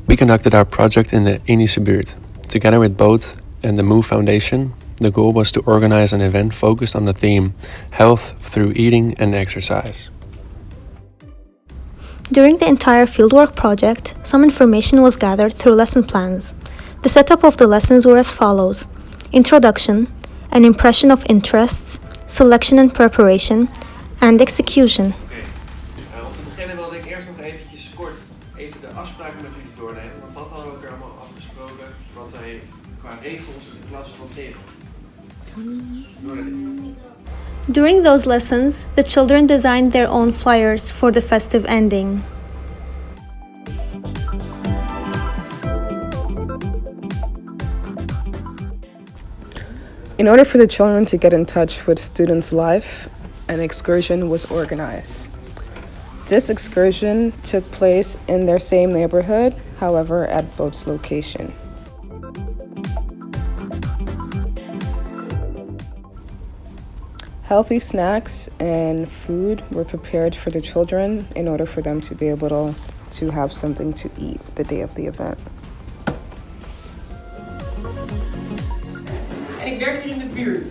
We conducted our project in the Buurt. Together with Boot and the Move Foundation, the goal was to organize an event focused on the theme Health through Eating and Exercise. During the entire fieldwork project, some information was gathered through lesson plans. The setup of the lessons were as follows: introduction, an impression of interests, selection and preparation, and execution. Om te beginnen wilde ik eerst nog eventjes kort even de afspraken met jullie doornemen, want wat hadden we ook allemaal afgesproken wat wij qua regels in de klas hanteren. During those lessons, the children designed their own flyers for the festive ending. In order for the children to get in touch with students' life, an excursion was organized. This excursion took place in their same neighborhood, however, at Boat's location. Healthy snacks and food were prepared for the children in order for them to be able to have something to eat the day of the event. En ik werk hier in de buurt.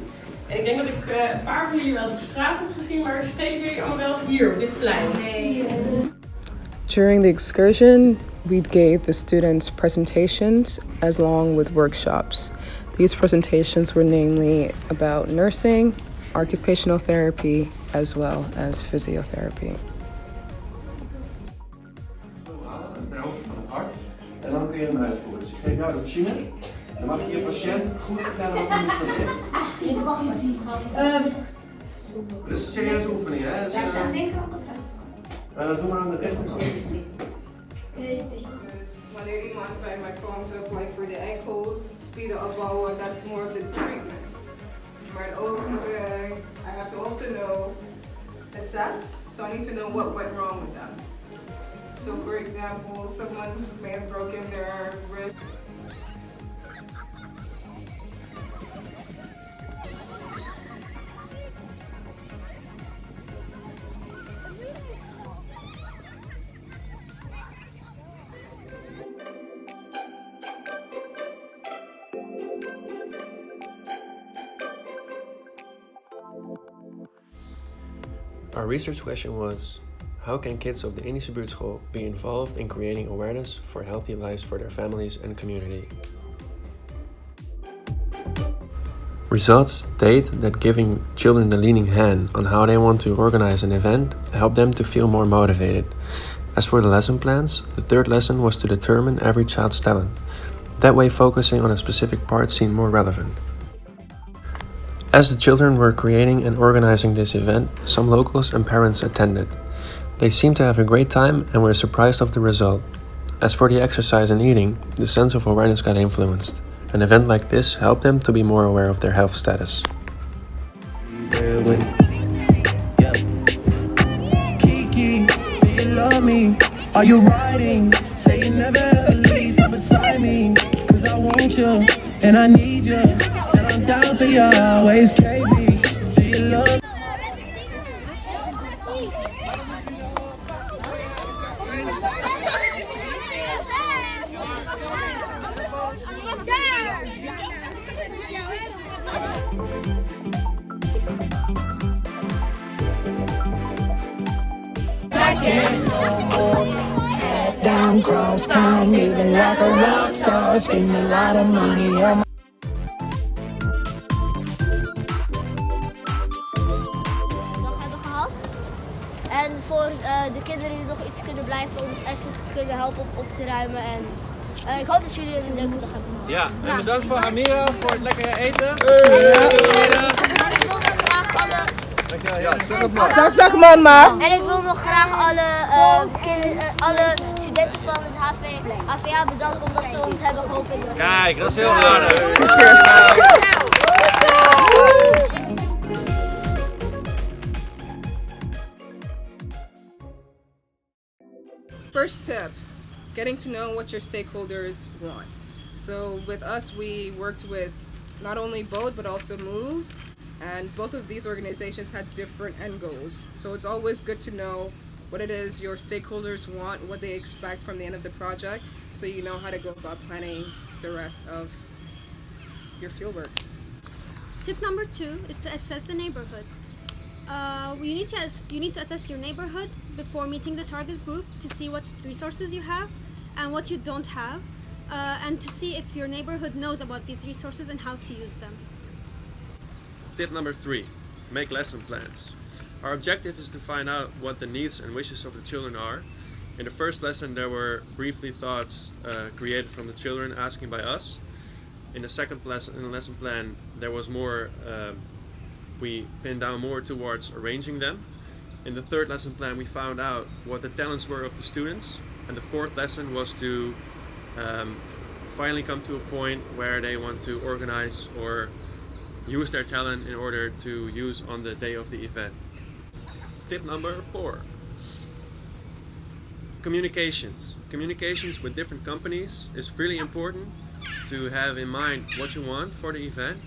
En ik denk dat ik een paar van jullie wel eens op straat heb gezien, maar spreken jullie allemaal wel eens hier op dit plein? Nee. During the excursion, we gave the students presentations along with workshops. These presentations were namely about nursing, occupational therapy, as well as physiotherapy. Ter hoogte van het hart. En dan kun je hem uitvoeren. Dus ik geef jou de machine. Dan mag je je patiënt goed vertellen wat hij moet gaan doen. Ik mag niet zien. Dit is een serieuze oefening, hè? Dus, doe maar aan de rechterkant. Dus wanneer iemand bij mij komt, like voor de enkels, spieren opbouwen, that's more of the treatment. Maar ook, I have to also know, assess, so I need to know what went wrong with them. So for example, someone may have broken their wrist. Our research question was, how can kids of the Buurt School be involved in creating awareness for healthy lives for their families and community? Results state that giving children the leading hand on how they want to organize an event helped them to feel more motivated. As for the lesson plans, the third lesson was to determine every child's talent. That way, focusing on a specific part seemed more relevant. As the children were creating and organizing this event, some locals and parents attended. They seemed to have a great time and were surprised of the result. As for the exercise and eating, the sense of awareness got influenced. An event like this helped them to be more aware of their health status. Kiki, do you love me? Are you riding? Say you never leave beside me. Cause I want you and I need you. And I'm down for you always, KB. Do you love down cross town, living like a rock star, spending a lot of money on my En voor de kinderen die nog iets kunnen blijven om even te kunnen helpen op te ruimen. En ik hoop dat jullie een leuke dag hebben. Ja, en bedankt voor Amira voor het lekkere eten. Maar ik wil nog graag alle... Ja, zeg het maar. Zeg mama. En ik wil nog graag alle studenten van het HvA bedanken omdat ze ons hebben geholpen. Kijk, dat is heel aardig. First tip, getting to know what your stakeholders want. So with us, we worked with not only vote but also move. And both of these organizations had different end goals. So it's always good to know what it is your stakeholders want, what they expect from the end of the project, so you know how to go about planning the rest of your fieldwork. Tip number 2 is to assess the neighborhood. You need to assess your neighborhood before meeting the target group to see what resources you have and what you don't have, and to see if your neighborhood knows about these resources and how to use them. Tip number 3, make lesson plans. Our objective is to find out what the needs and wishes of the children are. In the first lesson there were briefly thoughts created from the children asking by us. In the second lesson plan there was more, we pinned down more towards arranging them. In the third lesson plan we found out what the talents were of the students. And the fourth lesson was to finally come to a point where they want to organize or use their talent in order to use on the day of the event. Tip number 4. Communications. Communications with different companies is really important to have in mind what you want for the event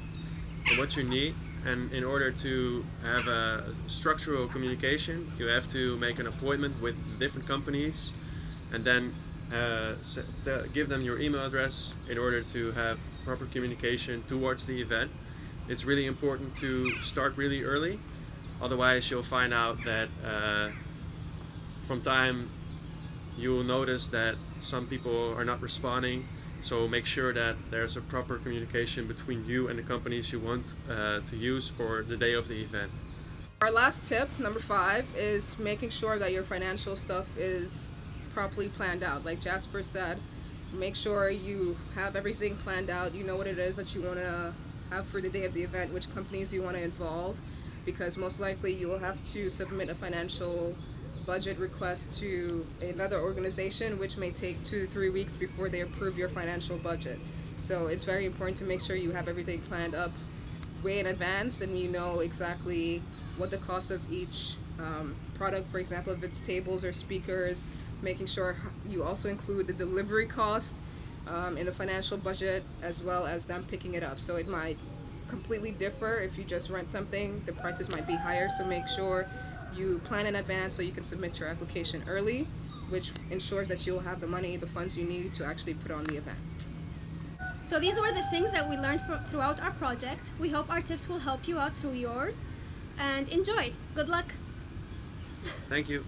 and what you need. And in order to have a structural communication, you have to make an appointment with different companies and then give them your email address in order to have proper communication towards the event. It's really important to start really early, otherwise you'll find out that from time you will notice that some people are not responding, so make sure that there's a proper communication between you and the companies you want to use for the day of the event. Our last tip, number 5, is making sure that your financial stuff is properly planned out. Like Jasper said, make sure you have everything planned out, you know what it is that you want to have for the day of the event, which companies you want to involve, because most likely you will have to submit a financial budget request to another organization, which may take 2 to 3 weeks before they approve your financial budget. So it's very important to make sure you have everything planned up way in advance and you know exactly what the cost of each product, for example, if it's tables or speakers, making sure you also include the delivery cost in the financial budget as well as them picking it up. So it might completely differ. If you just rent something, the prices might be higher, so make sure you plan in advance so you can submit your application early, which ensures that you'll have the money, the funds you need to actually put on the event. So these were the things that we learned throughout our project. We hope our tips will help you out through yours, and enjoy. Good luck. Thank you.